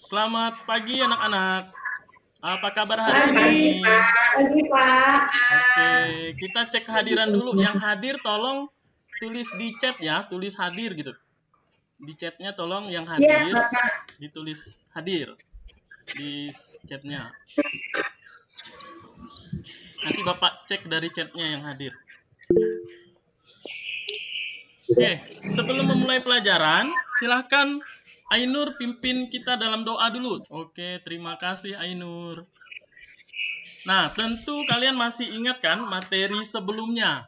Selamat pagi anak-anak. Apa kabar hari Pagi, ini? Pak. Pagi, Pak. Oke, kita cek kehadiran dulu. Yang hadir tolong tulis di chat ya, tulis hadir gitu. Di chatnya tolong yang hadir, Siap, Bapak. ditulis hadir di chatnya. Nanti Bapak cek dari chatnya yang hadir. Oke, sebelum memulai pelajaran, silahkan Ainur pimpin kita dalam doa dulu. Oke, terima kasih Ainur. Nah, tentu kalian masih ingat kan materi sebelumnya?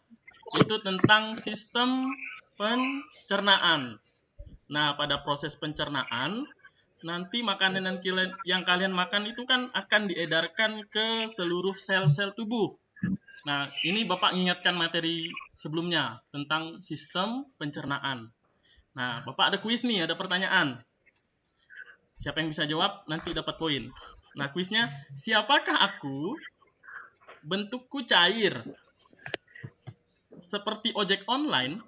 Itu tentang sistem pencernaan. Nah, pada proses pencernaan, nanti makanan yang kalian makan itu kan akan diedarkan ke seluruh sel-sel tubuh. Nah, ini Bapak ingatkan materi sebelumnya tentang sistem pencernaan. Nah, Bapak ada kuis nih, ada pertanyaan. Siapa yang bisa jawab, nanti dapat poin. Nah, kuisnya, siapakah aku? Bentukku cair. Seperti ojek online,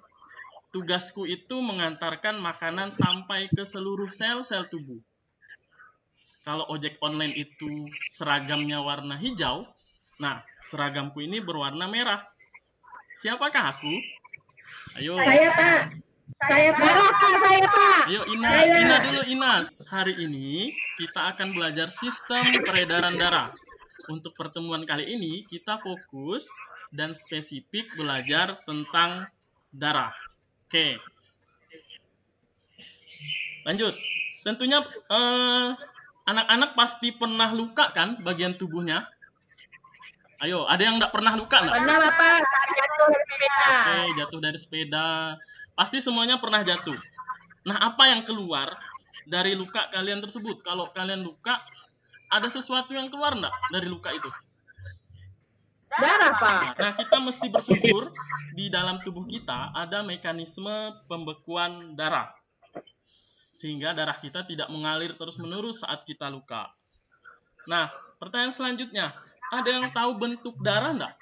tugasku itu mengantarkan makanan sampai ke seluruh sel-sel tubuh. Kalau ojek online itu seragamnya warna hijau, nah, seragamku ini berwarna merah. Siapakah aku? Ayo. Saya, Pak. Saya, Pak. Saya, Pak. Ayo, Ina dulu, Ina. Hari ini kita akan belajar sistem peredaran darah. Untuk pertemuan kali ini, kita fokus dan spesifik belajar tentang darah. Oke. Lanjut. Tentunya anak-anak pasti pernah luka kan bagian tubuhnya? Ayo, ada yang nggak pernah luka nggak? Pernah, Bapak. Jatuh dari sepeda. Oke, jatuh dari sepeda. Pasti semuanya pernah jatuh. Nah, apa yang keluar dari luka kalian tersebut? Kalau kalian luka, ada sesuatu yang keluar nggak dari luka itu? Darah, Pak. Nah, kita mesti bersyukur di dalam tubuh kita ada mekanisme pembekuan darah. Sehingga darah kita tidak mengalir terus-menerus saat kita luka. Nah, pertanyaan selanjutnya, ada yang tahu bentuk darah nggak?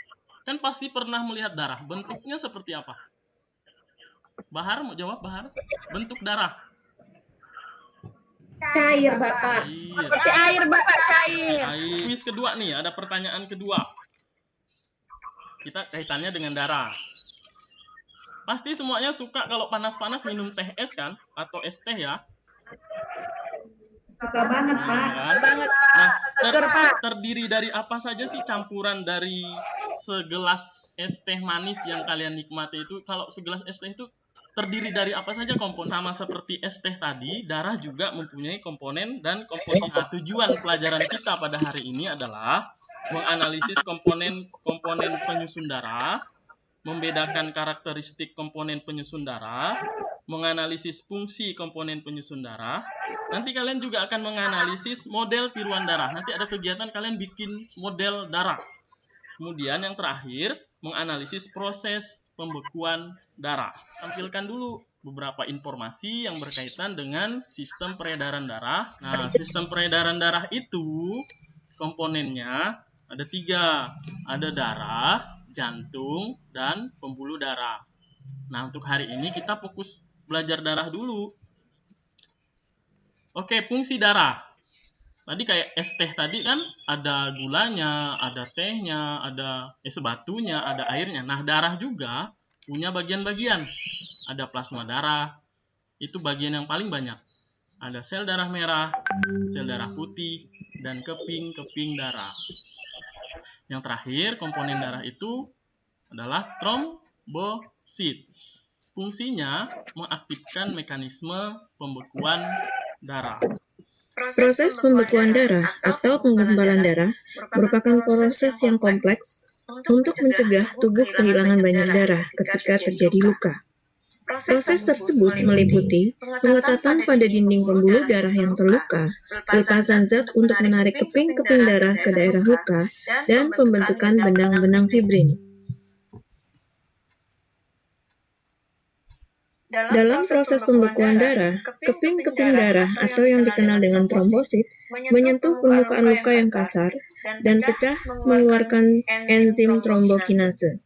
Kan pasti pernah melihat darah. Bentuknya seperti apa? Bahar mau jawab, Bahar? Bentuk darah. Cair, Bapak. Seperti air, Bapak. Cair. Kuis kedua nih, ada pertanyaan kedua. Kita kaitannya dengan darah. Pasti semuanya suka kalau panas-panas minum teh es kan? Atau es teh ya? Suka banget, Pak. Nah, terdiri dari apa saja sih campuran dari segelas es teh manis yang kalian nikmati itu? Kalau segelas es teh itu terdiri dari apa saja komponen? Sama seperti es teh tadi, darah juga mempunyai komponen dan komposisi. Nah, tujuan pelajaran kita pada hari ini adalah menganalisis komponen penyusun darah, membedakan karakteristik komponen penyusun darah, menganalisis fungsi komponen penyusun darah. Nanti kalian juga akan menganalisis model tiruan darah. Nanti ada kegiatan kalian bikin model darah. Kemudian yang terakhir, menganalisis proses pembekuan darah. Tampilkan dulu beberapa informasi yang berkaitan dengan sistem peredaran darah. Nah, sistem peredaran darah itu komponennya ada 3. Ada darah, jantung, dan pembuluh darah. Nah, untuk hari ini kita fokus belajar darah dulu. Oke, fungsi darah. Tadi kayak es teh tadi kan ada gulanya, ada tehnya, ada es batunya, ada airnya. Nah, darah juga punya bagian-bagian. Ada plasma darah, itu bagian yang paling banyak. Ada sel darah merah, sel darah putih, dan keping-keping darah. Yang terakhir, komponen darah itu adalah trombosit. Fungsinya mengaktifkan mekanisme pembekuan darah. Proses pembekuan darah atau penggumpalan darah merupakan proses yang kompleks untuk mencegah tubuh kehilangan banyak darah ketika terjadi luka. Proses tersebut meliputi pengetatan pada dinding pembuluh darah yang terluka, pelepasan zat untuk menarik keping-keping darah ke daerah luka, dan pembentukan benang-benang fibrin. Dalam proses pembekuan darah, keping-keping darah atau yang dikenal dengan trombosit menyentuh permukaan luka yang kasar dan pecah mengeluarkan enzim trombokinase.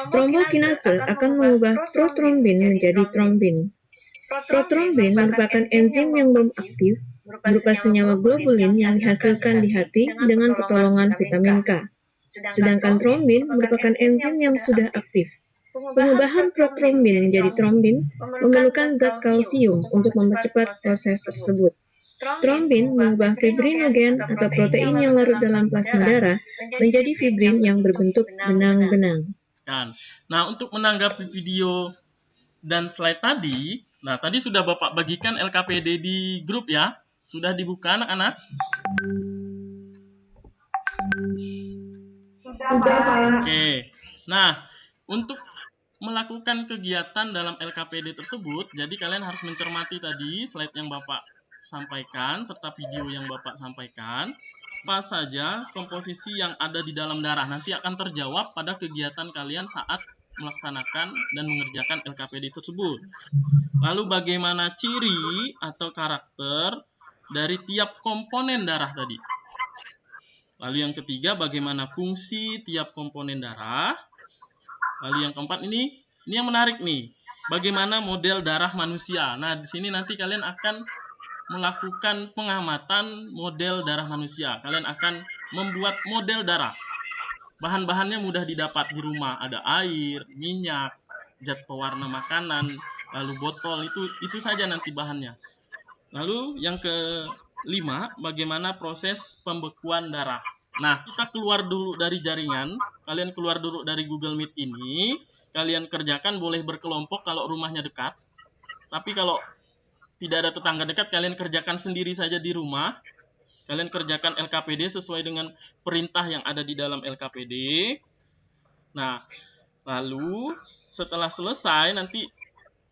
Trombokinase akan mengubah protrombin menjadi trombin. Protrombin merupakan enzim yang belum aktif berupa senyawa globulin yang dihasilkan di hati dengan pertolongan vitamin K. Sedangkan trombin merupakan enzim yang sudah aktif. Pengubahan protrombin menjadi trombin memerlukan zat kalsium untuk mempercepat proses tersebut. Trombin mengubah fibrinogen atau protein yang larut dalam plasma darah menjadi fibrin yang berbentuk benang-benang. Nah, untuk menanggapi video dan slide tadi, nah tadi sudah Bapak bagikan LKPD di grup ya. Sudah dibuka anak-anak? Sudah, Pak. Oke. Nah, untuk melakukan kegiatan dalam LKPD tersebut, jadi kalian harus mencermati tadi slide yang Bapak sampaikan serta video yang Bapak sampaikan. Apa saja komposisi yang ada di dalam darah nanti akan terjawab pada kegiatan kalian saat melaksanakan dan mengerjakan LKPD tersebut. Lalu bagaimana ciri atau karakter dari tiap komponen darah tadi. Lalu yang ketiga, bagaimana fungsi tiap komponen darah. Lalu yang keempat ini yang menarik nih. Bagaimana model darah manusia. Nah, di sini nanti kalian akan melakukan pengamatan model darah manusia. Kalian akan membuat model darah. Bahan-bahannya mudah didapat di rumah. Ada air, minyak, zat pewarna makanan, lalu botol. Itu saja nanti bahannya. Lalu yang kelima, bagaimana proses pembekuan darah. Nah, kita keluar dulu dari jaringan. Kalian keluar dulu dari Google Meet ini. Kalian kerjakan, boleh berkelompok kalau rumahnya dekat. Tapi kalau tidak ada tetangga dekat, kalian kerjakan sendiri saja di rumah. Kalian kerjakan LKPD sesuai dengan perintah yang ada di dalam LKPD. Nah, lalu setelah selesai, nanti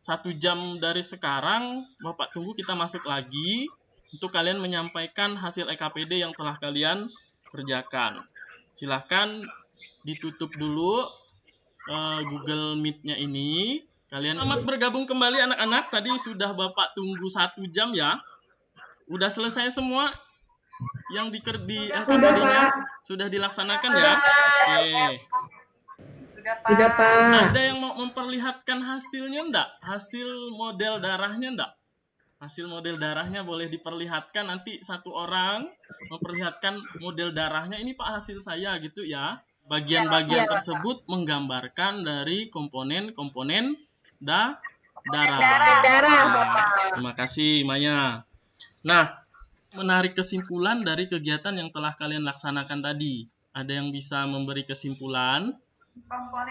1 jam dari sekarang, Bapak tunggu kita masuk lagi untuk kalian menyampaikan hasil LKPD yang telah kalian kerjakan. Silahkan ditutup dulu Google Meet-nya ini. Kalian selamat bergabung kembali anak-anak. Tadi sudah Bapak tunggu 1 jam ya. Udah selesai semua yang di LKPD-nya? Sudah dilaksanakan ya? Oke. Sudah, Pak. Ada yang mau memperlihatkan hasilnya enggak? Hasil model darahnya enggak? Hasil model darahnya boleh diperlihatkan. Nanti satu orang memperlihatkan model darahnya. Ini Pak hasil saya gitu ya. Bagian-bagian tersebut menggambarkan dari komponen-komponen darah. Nah, terima kasih Maya. Nah, menarik kesimpulan dari kegiatan yang telah kalian laksanakan tadi. Ada yang bisa memberi kesimpulan?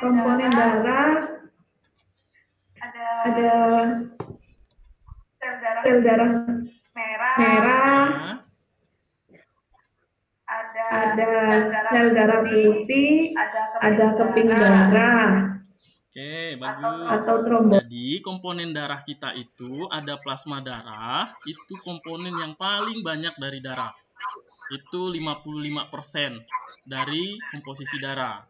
Komponen darah ada sel darah merah, ada sel darah putih, ada keping darah. Oke, bagus. Atau trombos. Jadi, komponen darah kita itu ada plasma darah, itu komponen yang paling banyak dari darah. Itu 55% dari komposisi darah.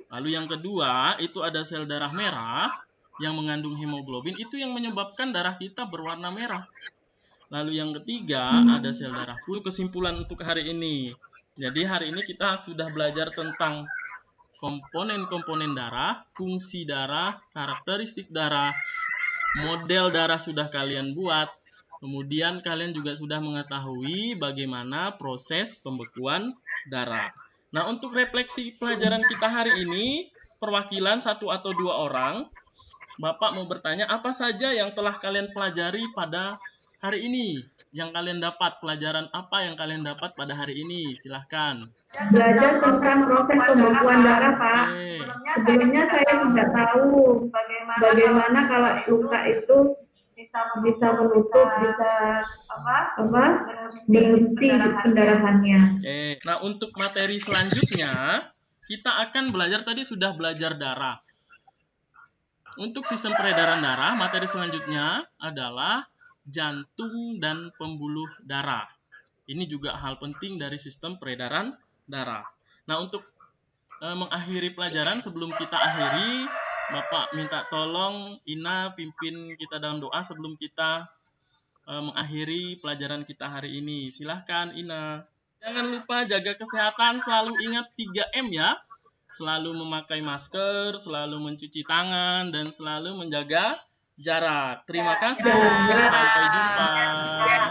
Lalu yang kedua, itu ada sel darah merah yang mengandung hemoglobin, itu yang menyebabkan darah kita berwarna merah. Lalu yang ketiga, ada sel darah putih. Kesimpulan untuk hari ini. Jadi hari ini kita sudah belajar tentang komponen-komponen darah, fungsi darah, karakteristik darah, model darah sudah kalian buat. Kemudian kalian juga sudah mengetahui bagaimana proses pembekuan darah. Nah, untuk refleksi pelajaran kita hari ini, perwakilan 1 atau 2 orang, Bapak mau bertanya apa saja yang telah kalian pelajari pada hari ini? Yang kalian dapat, pelajaran apa yang kalian dapat pada hari ini? Silahkan. Belajar tentang proses pembekuan darah, Pak. Sebelumnya saya tidak tahu bagaimana kalau luka itu bisa menutup, bisa berhenti pendarahannya. Oke. Nah, untuk materi selanjutnya, kita akan belajar, tadi sudah belajar darah. Untuk sistem peredaran darah, materi selanjutnya adalah jantung dan pembuluh darah. Ini juga hal penting dari sistem peredaran darah. Nah, untuk mengakhiri pelajaran, sebelum kita akhiri, Bapak minta tolong Ina pimpin kita dalam doa sebelum kita mengakhiri pelajaran kita hari ini. Silahkan Ina. Jangan lupa jaga kesehatan, selalu ingat 3M ya. Selalu memakai masker, selalu mencuci tangan, dan selalu menjaga jarak. Terima kasih. Sampai jumpa.